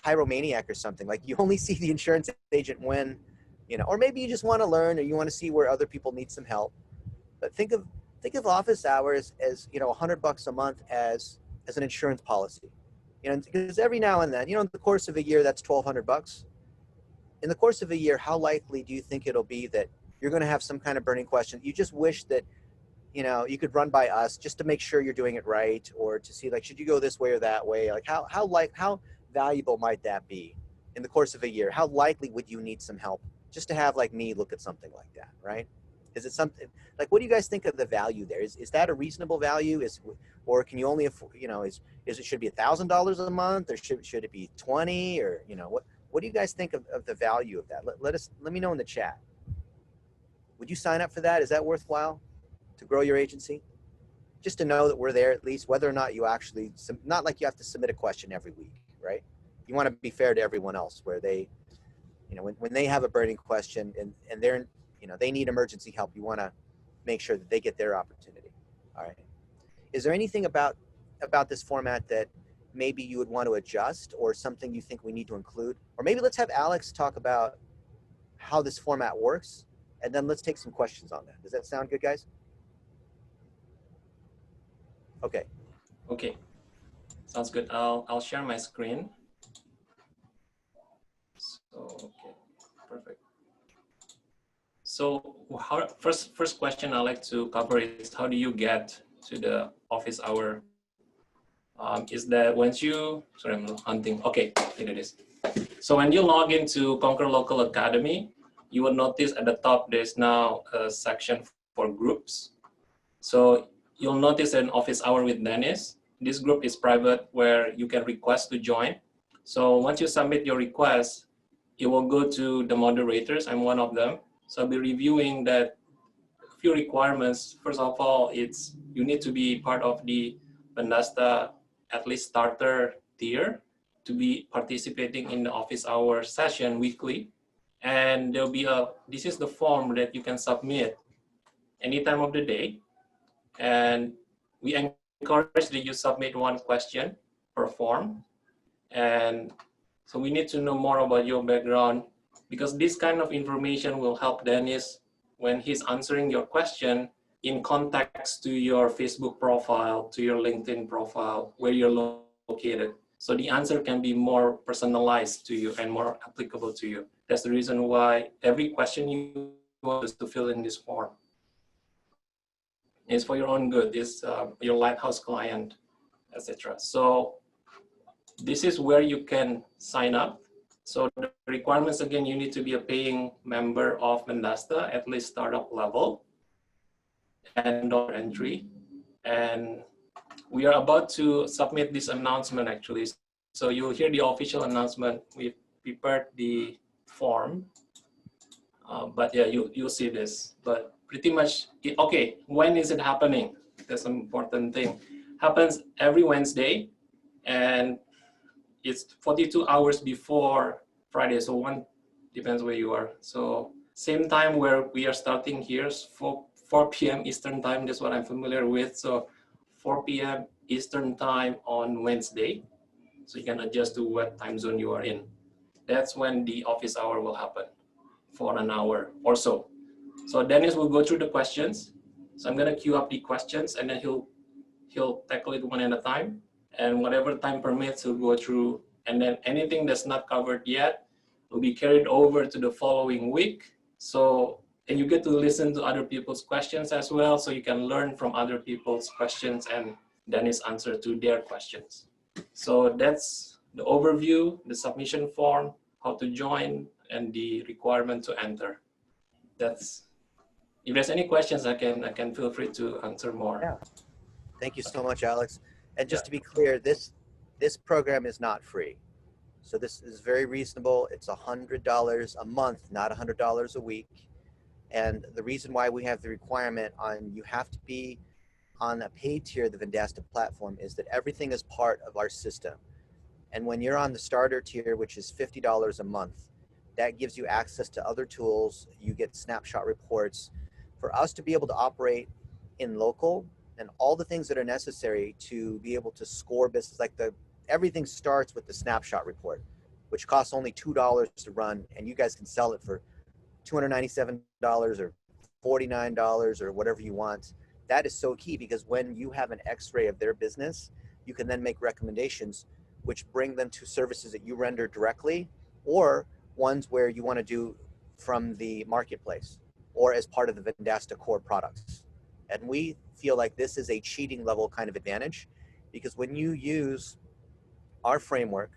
pyromaniac or something. Like, you only see the insurance agent when, you know, or maybe you just want to learn, or you want to see where other people need some help. But think of office hours as, you know, $100 a month as an insurance policy. You know, because every now and then, you know, in the course of a year, that's $1,200. In the course of a year, how likely do you think it'll be that you're going to have some kind of burning question? You just wish that, you know, you could run by us just to make sure you're doing it right, or to see, like, should you go this way or that way? Like, how valuable might that be in the course of a year? How likely would you need some help just to have, like, me look at something like that, right? Is it something, like, what do you guys think of the value there? Is that a reasonable value? Or can you only afford, you know, should it be $1,000 a month, or should it be 20, or, you know, what do you guys think of the value of that? Let me know in the chat. Would you sign up for that? Is that worthwhile to grow your agency? Just to know that we're there, at least, whether or not you actually, not like you have to submit a question every week, right? You want to be fair to everyone else, where they, you know, when they have a burning question and they're, you know, they need emergency help, you want to make sure that they get their opportunity. All right. Is there anything about this format that maybe you would want to adjust, or something you think we need to include? Or maybe let's have Alex talk about how this format works, and then let's take some questions on that. Does that sound good, guys? Okay. Okay. Sounds good. I'll share my screen. So, okay, perfect. So first question I'd like to cover is, how do you get to the office hour? Is that once you, sorry, I'm hunting. Okay, here it is. So when you log into Conquer Local Academy, you will notice at the top, there's now a section for groups. So you'll notice an office hour with Dennis. This group is private, where you can request to join. So once you submit your request, it will go to the moderators. I'm one of them. So I'll be reviewing that few requirements. First of all, you need to be part of the Vendasta at least starter tier to be participating in the office hour session weekly. And there'll be this is the form that you can submit any time of the day. And we encourage that you submit one question per form. And so we need to know more about your background, because this kind of information will help Dennis when he's answering your question in context to your Facebook profile, to your LinkedIn profile, where you're located. So the answer can be more personalized to you and more applicable to you. That's the reason why every question you want is to fill in this form. It's for your own good. It's your Lighthouse client, etc. So this is where you can sign up. So the requirements, again, you need to be a paying member of Vendasta, at least startup level, and dollar entry. And we are about to submit this announcement, actually. So you'll hear the official announcement. We've prepared the form, but yeah, you'll see this. But pretty much, okay, when is it happening? That's an important thing. Happens every Wednesday, and it's 42 hours before Friday, so one depends where you are. So same time where we are starting here, 4 p.m. Eastern time, that's what I'm familiar with. So 4 p.m. Eastern time on Wednesday. So you can adjust to what time zone you are in. That's when the office hour will happen for an hour or so. So Dennis will go through the questions. So I'm gonna queue up the questions, and then he'll tackle it one at a time. And whatever time permits, he'll go through. And then anything that's not covered yet will be carried over to the following week. So, and you get to listen to other people's questions as well, so you can learn from other people's questions and Dennis' answer to their questions. So that's the overview, the submission form, how to join, and the requirement to enter. That's, if there's any questions, I can feel free to answer more. Yeah. Thank you so much, Alex. And just to be clear, this program is not free. So this is very reasonable. It's $100 a month, not $100 a week. And the reason why we have the requirement on you have to be on a paid tier of the Vendasta platform is that everything is part of our system. And when you're on the starter tier, which is $50 a month, that gives you access to other tools. You get snapshot reports. For us to be able to operate in local and all the things that are necessary to be able to score business, like everything starts with the snapshot report, which costs only $2 to run, and you guys can sell it for $297 or $49 or whatever you want. That is so key, because when you have an x-ray of their business, you can then make recommendations which bring them to services that you render directly, or ones where you want to do from the marketplace or as part of the Vendasta core products. And we feel like this is a cheating level kind of advantage, because when you use our framework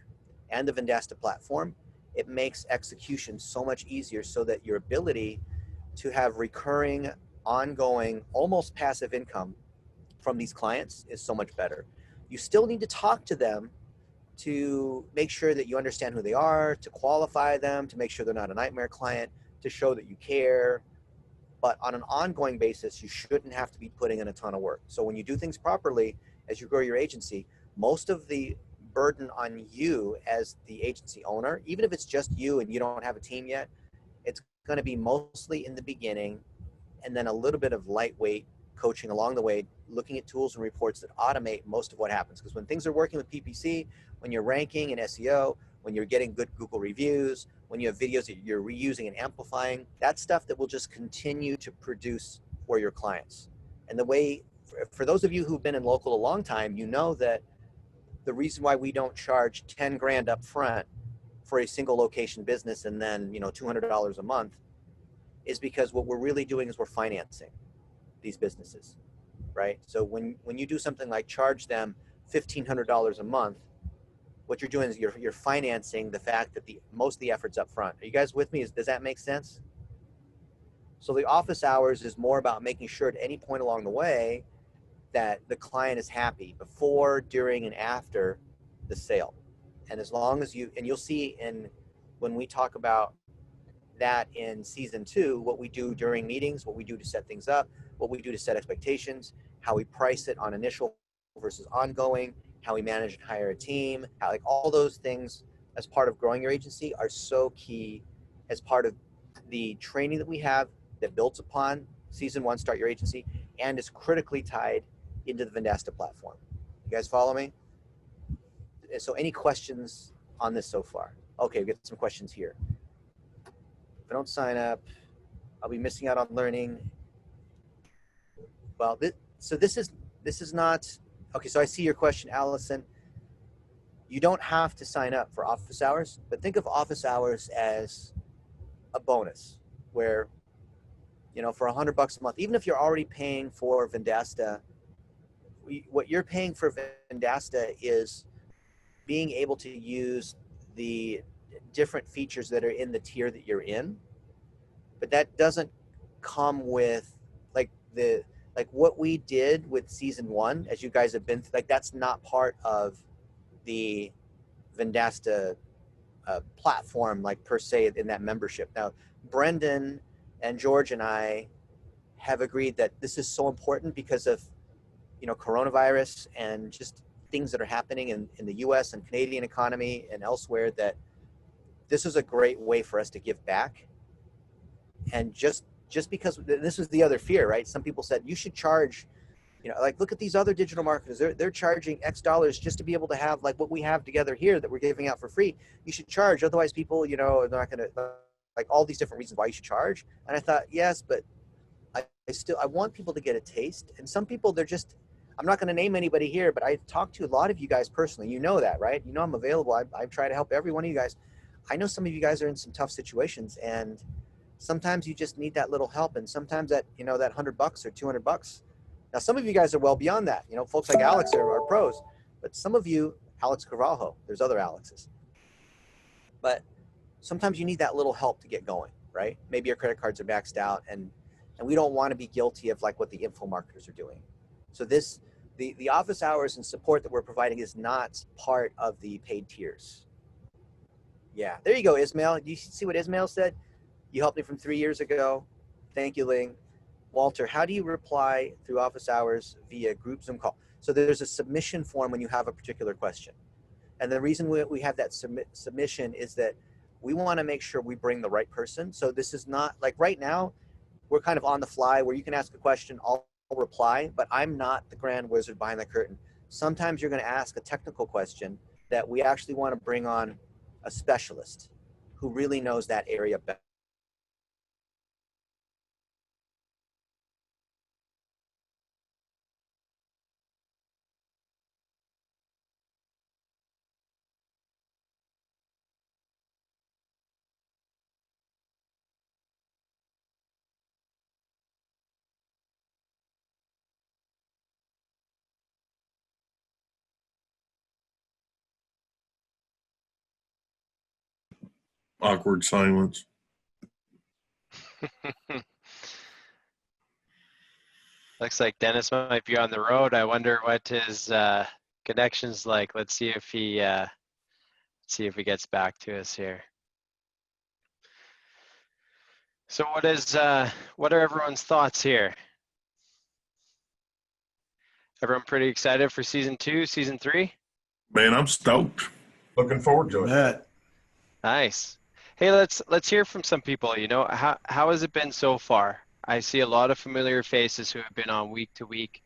and the Vendasta platform, it makes execution so much easier, so that your ability to have recurring, ongoing, almost passive income from these clients is so much better. You still need to talk to them to make sure that you understand who they are, to qualify them, to make sure they're not a nightmare client, to show that you care. But on an ongoing basis, you shouldn't have to be putting in a ton of work. So when you do things properly, as you grow your agency, most of the burden on you as the agency owner, even if it's just you and you don't have a team yet, it's going to be mostly in the beginning, and then a little bit of lightweight coaching along the way, looking at tools and reports that automate most of what happens. Because when things are working with PPC, when you're ranking in SEO, when you're getting good Google reviews, when you have videos that you're reusing and amplifying, that's stuff that will just continue to produce for your clients. And the way, for those of you who've been in local a long time, you know that the reason why we don't charge 10 grand up front for a single location business and then, $200 a month, is because what we're really doing is we're financing these businesses, right? So when you do something like charge them $1,500 a month, what you're doing is you're financing the fact that most of the effort's up front. Are you guys with me? Does that make sense? So the office hours is more about making sure at any point along the way that the client is happy before, during, and after the sale. And as long as you'll see when we talk about that in season 2, what we do during meetings, what we do to set things up, what we do to set expectations, how we price it on initial versus ongoing, how we manage and hire a team, how all those things as part of growing your agency are so key as part of the training that we have that builds upon season 1, Start Your Agency, and is critically tied into the Vendasta platform. You guys follow me? So any questions on this so far? Okay, we've got some questions here. If I don't sign up, I'll be missing out on learning. Well, this is not, okay, so I see your question, Allison. You don't have to sign up for office hours, but think of office hours as a bonus where, for $100 a month, even if you're already paying for Vendasta, what you're paying for Vendasta is being able to use the different features that are in the tier that you're in, but that doesn't come with like what we did with season 1, as you guys have been through, that's not part of the Vendasta platform, per se, in that membership. Now, Brendan and George and I have agreed that this is so important because of coronavirus and just things that are happening in the US and Canadian economy and elsewhere, that this is a great way for us to give back. And just because this was the other fear, right? Some people said you should charge, look at these other digital marketers, they're charging X dollars just to be able to have what we have together here that we're giving out for free. You should charge, otherwise people, are not going to, all these different reasons why you should charge. And I thought, yes, but I want people to get a taste. And some people, I'm not going to name anybody here, but I've talked to a lot of you guys personally. You know that, right? I'm available. I try to help every one of you guys. I know some of you guys are in some tough situations, and Sometimes you just need that little help, and sometimes that, you know, that $100 or $200. Now, some of you guys are well beyond that. You know, folks like Alex are pros, but some of you, Alex Carvalho, there's other Alexes. But sometimes you need that little help to get going, right? Maybe your credit cards are maxed out, and we don't want to be guilty of like what the info marketers are doing. So the office hours and support that we're providing is not part of the paid tiers. Yeah, there you go, Ismail. You see what Ismail said? You helped me from 3 years ago. Thank you, Ling. Walter, how do you reply through office hours via group Zoom call? So there's a submission form when you have a particular question. And the reason we have that submission is that we want to make sure we bring the right person. So this is not like right now, we're kind of on the fly where you can ask a question, I'll reply, but I'm not the grand wizard behind the curtain. Sometimes you're going to ask a technical question that we actually want to bring on a specialist who really knows that area better. Awkward silence. Looks like Dennis might be on the road. I wonder what his connection's like. Let's see if he gets back to us here. So what are everyone's thoughts here? Everyone pretty excited for season 2, season 3? Man, I'm stoked. Looking forward to it. Nice. Hey, let's hear from some people. You know, how has it been so far? I see a lot of familiar faces who have been on week to week.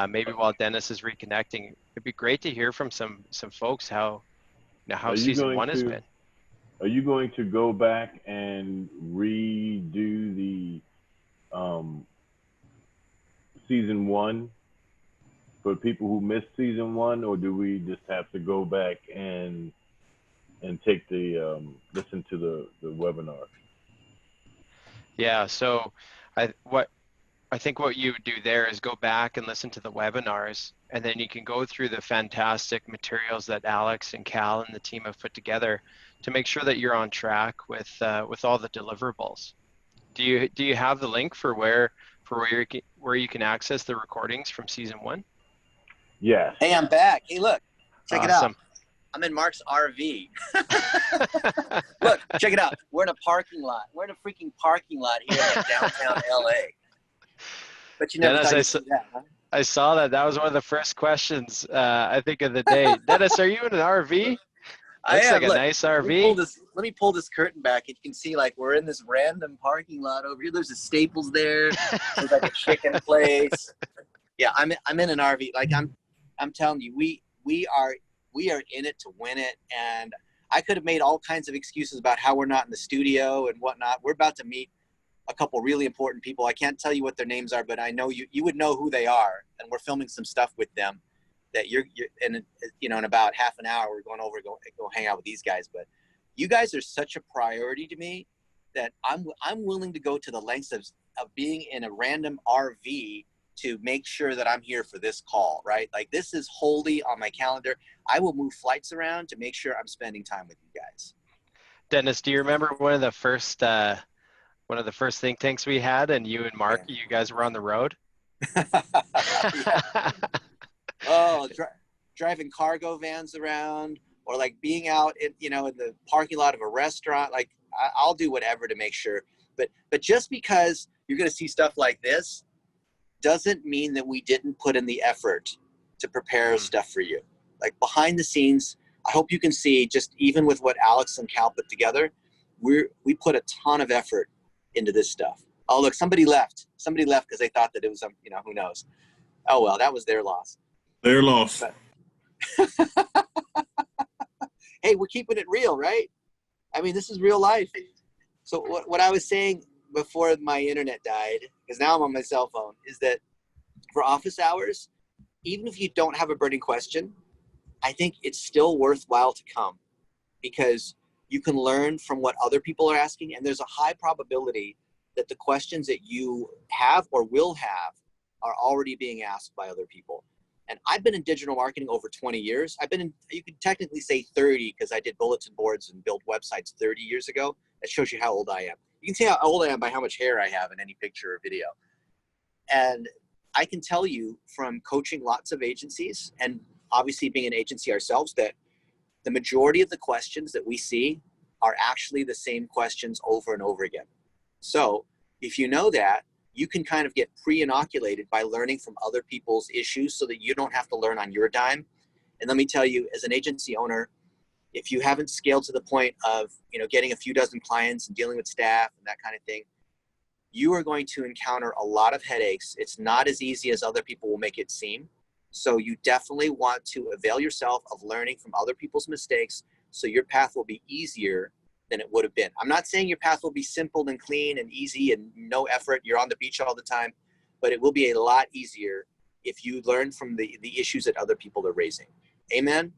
Maybe while Dennis is reconnecting, it'd be great to hear from some folks how season 1 has been. Are you going to go back and redo the season 1 for people who missed season 1, or do we just have to go back and take the listen to the webinar? Yeah, so I think what you would do there is go back and listen to the webinars, and then you can go through the fantastic materials that Alex and Cal and the team have put together to make sure that you're on track with all the deliverables. Do you have the link for where you can access the recordings from season 1? Yes. Hey, I'm back. Hey, look, check it out. Awesome. I'm in Mark's RV. Look, check it out. We're in a parking lot. We're in a freaking parking lot here in downtown LA. But you never Dennis, thought you'd see that, huh? I saw that. That was one of the first questions, I think, of the day. Dennis, are you in an RV? Looks like a nice RV. Let me pull this curtain back. You can see, like, we're in this random parking lot over here. There's a Staples there. There's like a chicken place. Yeah, I'm in an RV. Like I'm telling you, we are in it to win it. And I could have made all kinds of excuses about how we're not in the studio and whatnot. We're about to meet a couple really important people. I can't tell you what their names are, but I know you would know who they are. And we're filming some stuff with them that you're in, you know, in about half an hour, we're going over, go hang out with these guys. But you guys are such a priority to me that I'm willing to go to the lengths of being in a random RV to make sure that I'm here for this call, right? Like, this is wholly on my calendar. I will move flights around to make sure I'm spending time with you guys. Dennis, do you remember one of the first think tanks we had, and you and Mark, you guys were on the road? Oh, driving cargo vans around, or like being out in the parking lot of a restaurant. Like, I'll do whatever to make sure. But just because you're going to see stuff like this doesn't mean that we didn't put in the effort to prepare stuff for you. Like, behind the scenes, I hope you can see, just even with what Alex and Cal put together, we put a ton of effort into this stuff. Oh, look, somebody left because they thought that it was who knows. Oh, well, that was their loss. Their loss. Hey, we're keeping it real, right? I mean, this is real life. So what I was saying before my internet died, because now I'm on my cell phone, is that for office hours, even if you don't have a burning question, I think it's still worthwhile to come, because You can learn from what other people are asking, and there's a high probability that the questions that you have or will have are already being asked by other people. And I've been in digital marketing over 20 years. I've been in, you could technically say 30 because I did bulletin boards and built websites 30 years ago. That shows you how old I am. You can see how old I am by how much hair I have in any picture or video. And I can tell you from coaching lots of agencies and obviously being an agency ourselves that the majority of the questions that we see are actually the same questions over and over again. So if you know that, you can kind of get pre-inoculated by learning from other people's issues so that you don't have to learn on your dime. And let me tell you, as an agency owner, if you haven't scaled to the point of, you know, getting a few dozen clients and dealing with staff and that kind of thing, you are going to encounter a lot of headaches. It's not as easy as other people will make it seem. So you definitely want to avail yourself of learning from other people's mistakes so your path will be easier than it would have been. I'm not saying your path will be simple and clean and easy and no effort, you're on the beach all the time, but it will be a lot easier if you learn from the issues that other people are raising. Amen?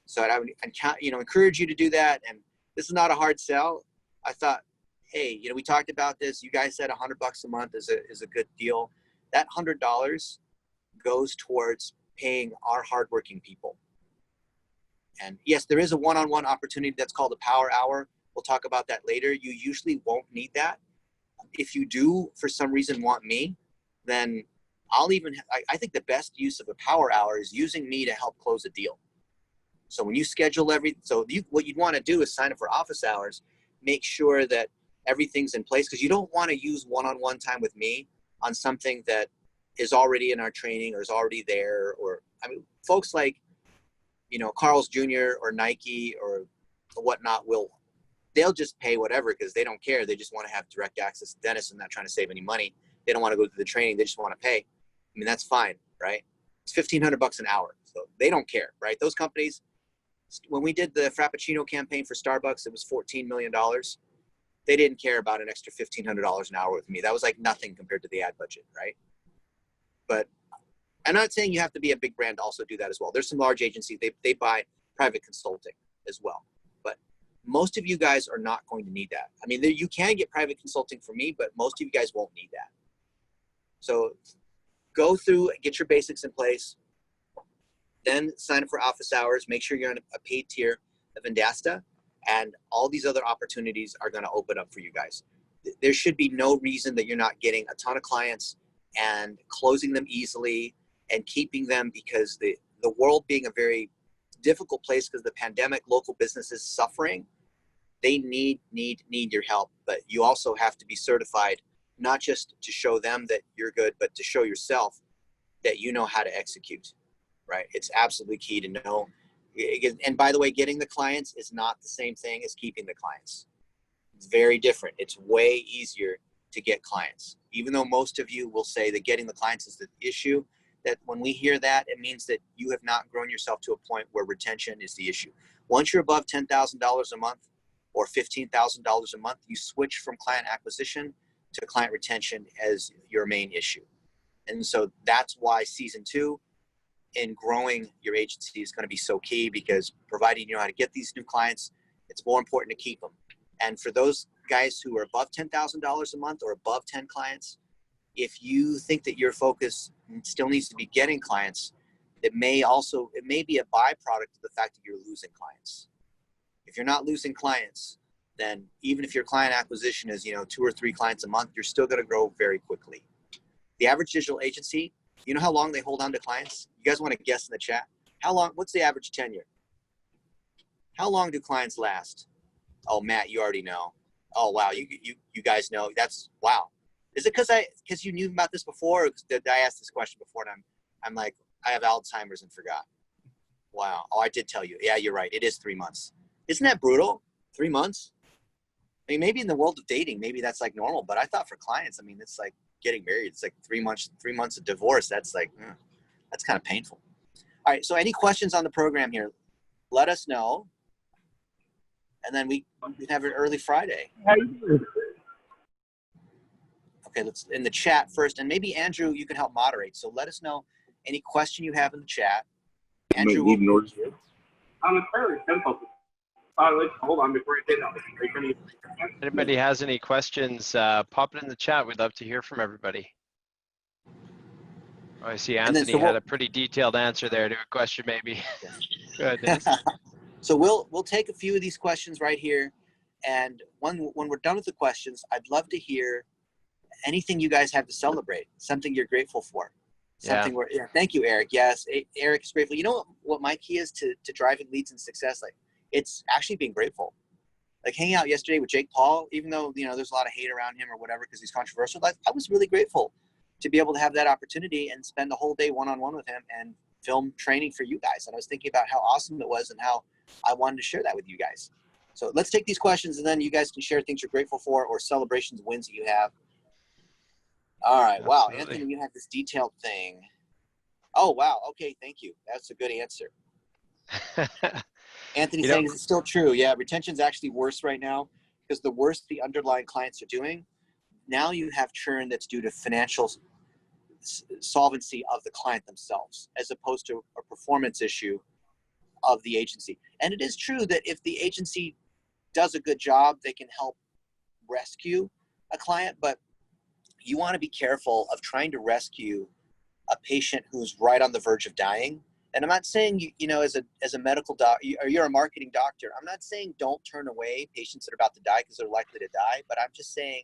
So I would, you know, encourage you to do that. And this is not a hard sell. I thought, hey, you know, we talked about this. You guys said $100 a month is a good deal. That $100 goes towards paying our hardworking people. And yes, there is a one-on-one opportunity that's called a power hour. We'll talk about that later. You usually won't need that. If you do, for some reason, want me, then I'll even, I think the best use of a power hour is using me to help close a deal. So when you schedule what you'd want to do is sign up for office hours, make sure that everything's in place, because you don't want to use one-on-one time with me on something that is already in our training or is already there. Or, I mean, folks like, you know, Carl's Jr. or Nike or whatnot they'll just pay whatever because they don't care. They just want to have direct access to dentists and not trying to save any money. They don't want to go through the training. They just want to pay. I mean, that's fine, right? It's $1,500 an hour. So they don't care, right? Those companies, when we did the Frappuccino campaign for Starbucks, it was $14 million. They didn't care about an extra $1,500 an hour with me. That was like nothing compared to the ad budget, right? But I'm not saying you have to be a big brand to also do that as well. There's some large agencies, they buy private consulting as well. But most of you guys are not going to need that. I mean, you can get private consulting from me, but most of you guys won't need that. So go through, get your basics in place, then sign up for office hours, make sure you're on a paid tier of Vendasta, and all these other opportunities are going to open up for you guys. There should be no reason that you're not getting a ton of clients and closing them easily and keeping them, because the world being a very difficult place because of the pandemic, local businesses suffering, they need your help. But you also have to be certified, not just to show them that you're good, but to show yourself that you know how to execute, right? It's absolutely key to know. And by the way, getting the clients is not the same thing as keeping the clients. It's very different. It's way easier to get clients. Even though most of you will say that getting the clients is the issue, that when we hear that, it means that you have not grown yourself to a point where retention is the issue. Once you're above $10,000 a month or $15,000 a month, you switch from client acquisition to client retention as your main issue. And so that's why season 2 in growing your agency is going to be so key, because providing you know how to get these new clients, it's more important to keep them. And for those guys who are above $10,000 a month or above 10 clients, if you think that your focus still needs to be getting clients, it may be a byproduct of the fact that you're losing clients. If you're not losing clients, then even if your client acquisition is, 2 or 3 clients a month, you're still going to grow very quickly. The average digital agency, you know how long they hold on to clients? You guys want to guess in the chat? How long? What's the average tenure? How long do clients last? Oh, Matt, you already know. Oh, wow, you guys know. That's wow. Is it because you knew about this before? Or did I ask this question before and I'm like, I have Alzheimer's and forgot? Wow. Oh, I did tell you. Yeah, you're right. It is 3 months. Isn't that brutal? 3 months? I mean, maybe in the world of dating, maybe that's like normal. But I thought for clients, I mean, it's like getting married. It's like 3 months of divorce. That's like, that's kind of painful. All right. So any questions on the program here? Let us know. And then we can have an early Friday. Okay, let's in the chat first, and maybe Andrew, you can help moderate. So let us know any question you have in the chat. Andrew, it's very simple to Hold on before I say that. Anybody has any questions, pop it in the chat. We'd love to hear from everybody. Oh, I see Anthony had a pretty detailed answer there to a question maybe. Goodness. So we'll take a few of these questions right here. And when we're done with the questions, I'd love to hear anything you guys have to celebrate, something you're grateful for. Something where, thank you, Eric. Yes, Eric is grateful. You know what my key is to driving leads and success? Like, it's actually being grateful. Like hanging out yesterday with Jake Paul, even though, you know, there's a lot of hate around him or whatever because he's controversial, I was really grateful to be able to have that opportunity and spend the whole day one-on-one with him and film training for you guys. And I was thinking about how awesome it was and how I wanted to share that with you guys. So let's take these questions and then you guys can share things you're grateful for or celebrations, wins that you have. All right. Wow. Anthony, you have this detailed thing. Oh, wow. Okay. Thank you. That's a good answer. Anthony saying, is it still true? Yeah. Retention's actually worse right now because the worse the underlying clients are doing, now you have churn that's due to financial solvency of the client themselves, as opposed to a performance issue of the agency. And it is true that if the agency does a good job, they can help rescue a client, but you want to be careful of trying to rescue a patient who's right on the verge of dying. And I'm not saying, you know, as a medical doctor, or you're a marketing doctor, I'm not saying don't turn away patients that are about to die because they're likely to die, but I'm just saying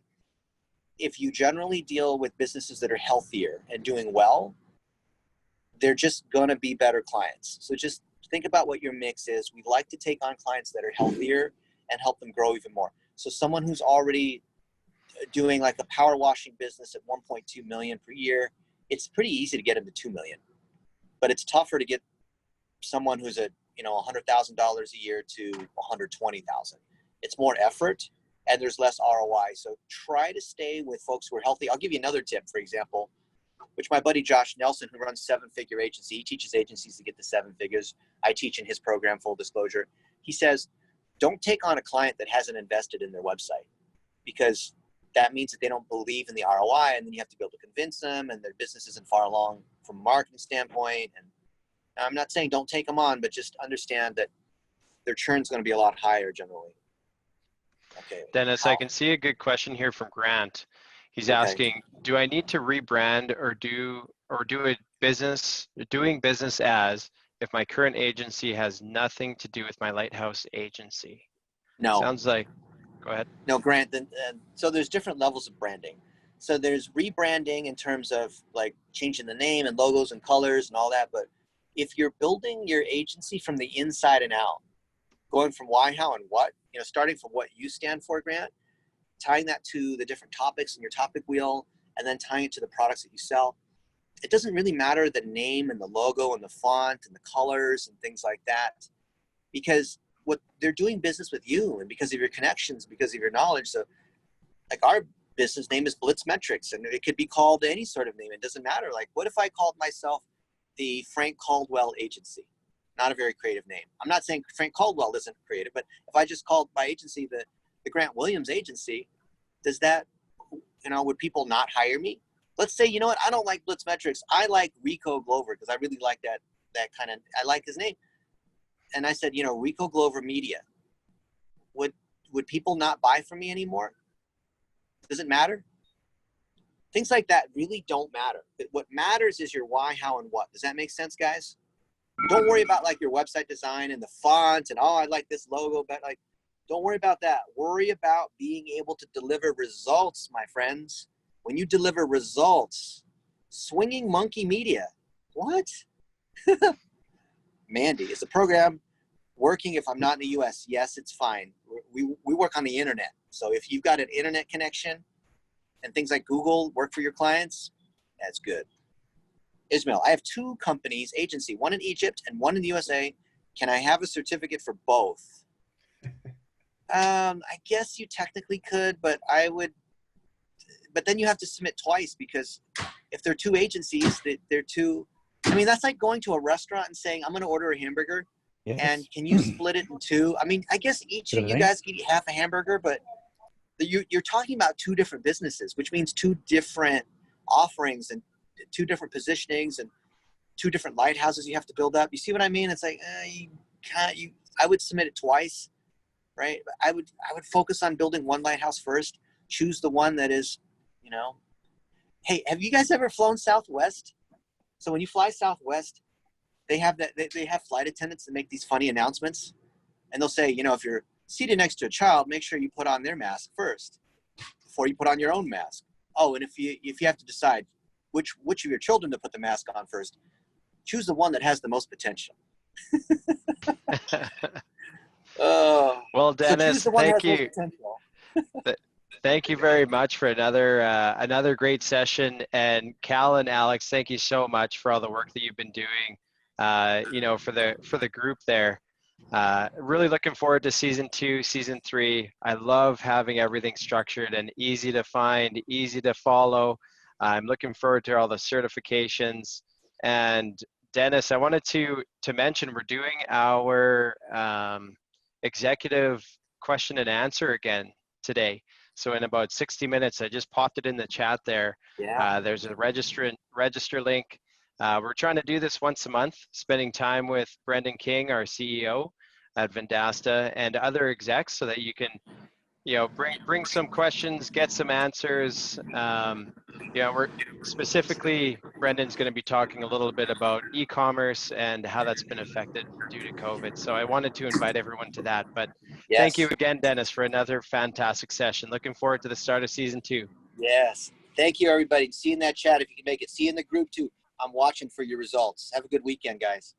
if you generally deal with businesses that are healthier and doing well, they're just going to be better clients. So just think about what your mix is. We like to take on clients that are healthier and help them grow even more. So someone who's already doing like a power washing business at 1.2 million per year, it's pretty easy to get them to 2 million, but it's tougher to get someone who's at, you know, $100,000 a year to 120,000. It's more effort and there's less ROI. So try to stay with folks who are healthy. I'll give you another tip, for example, which my buddy Josh Nelson, who runs 7-figure agency, he teaches agencies to get to 7 figures. I teach in his program, full disclosure. He says, don't take on a client that hasn't invested in their website, because that means that they don't believe in the ROI, and then you have to be able to convince them, and their business isn't far along from a marketing standpoint. And I'm not saying don't take them on, but just understand that their churn is going to be a lot higher generally. Okay. Dennis, I can see a good question here from Grant. He's asking, do I need to rebrand or do a business, doing business as if my current agency has nothing to do with my Lighthouse agency? No. Sounds like, go ahead. No, Grant, so there's different levels of branding. So there's rebranding in terms of like changing the name and logos and colors and all that. But if you're building your agency from the inside and out, going from why, how, and what, you know, starting from what you stand for, Grant, tying that to the different topics in your topic wheel, and then tying it to the products that you sell. It doesn't really matter the name and the logo and the font and the colors and things like that, because what they're doing business with you and because of your connections, because of your knowledge. So like our business name is Blitz Metrics, and it could be called any sort of name. It doesn't matter. Like, what if I called myself the Frank Caldwell Agency? Not a very creative name. I'm not saying Frank Caldwell isn't creative, but if I just called my agency the Grant Williams Agency, does that, you know, would people not hire me? Let's say, you know what, I don't like Blitz Metrics. I like Rico Glover because I really like that kind of, I like his name. And I said, you know, Rico Glover Media. Would people not buy from me anymore? Does it matter? Things like that really don't matter. What matters is your why, how, and what. Does that make sense, guys? Don't worry about like your website design and the font and, oh, I like this logo, but like, don't worry about that. Worry about being able to deliver results, my friends. When you deliver results, Swinging Monkey Media. What? Mandy, is the program working if I'm not in the US? Yes, it's fine. We work on the internet. So if you've got an internet connection and things like Google work for your clients, that's good. Ismail, I have 2 companies, agency, one in Egypt and one in the USA. Can I have a certificate for both? I guess you technically could, but then you have to submit twice, because if they're 2 agencies, they're 2. I mean, that's like going to a restaurant and saying, I'm going to order a hamburger. Yes. And can you split it in 2? I mean, I guess each of you guys can eat half a hamburger, but you're talking about 2 different businesses, which means 2 different offerings and 2 different positionings and 2 different lighthouses you have to build up. You see what I mean? It's like, I would submit it twice. right? I would focus on building one lighthouse first. Choose the one that is, you know. Hey, have you guys ever flown Southwest? So when you fly Southwest, they have they have flight attendants that make these funny announcements, and they'll say, you know, if you're seated next to a child, make sure you put on their mask first before you put on your own mask. Oh, and if you have to decide which of your children to put the mask on first, choose the one that has the most potential. Well, Dennis, so thank you. Thank you very much for another great session. And Cal and Alex, thank you so much for all the work that you've been doing, you know, for the group there. Really looking forward to season 2, season 3. I love having everything structured and easy to find, easy to follow. I'm looking forward to all the certifications. And Dennis, I wanted to mention we're doing our executive question and answer again today. So in about 60 minutes, I just popped it in the chat there. Yeah. There's a register link. We're trying to do this once a month, spending time with Brendan King, our CEO at Vendasta, and other execs, so that you can, you know, bring some questions, get some answers. You know, we're specifically, Brendan's going to be talking a little bit about e-commerce and how that's been affected due to COVID. So I wanted to invite everyone to that. But Yes. Thank you again, Dennis, for another fantastic session. Looking forward to the start of season 2. Yes. Thank you, everybody. See you in that chat if you can make it. See you in the group too. I'm watching for your results. Have a good weekend, guys.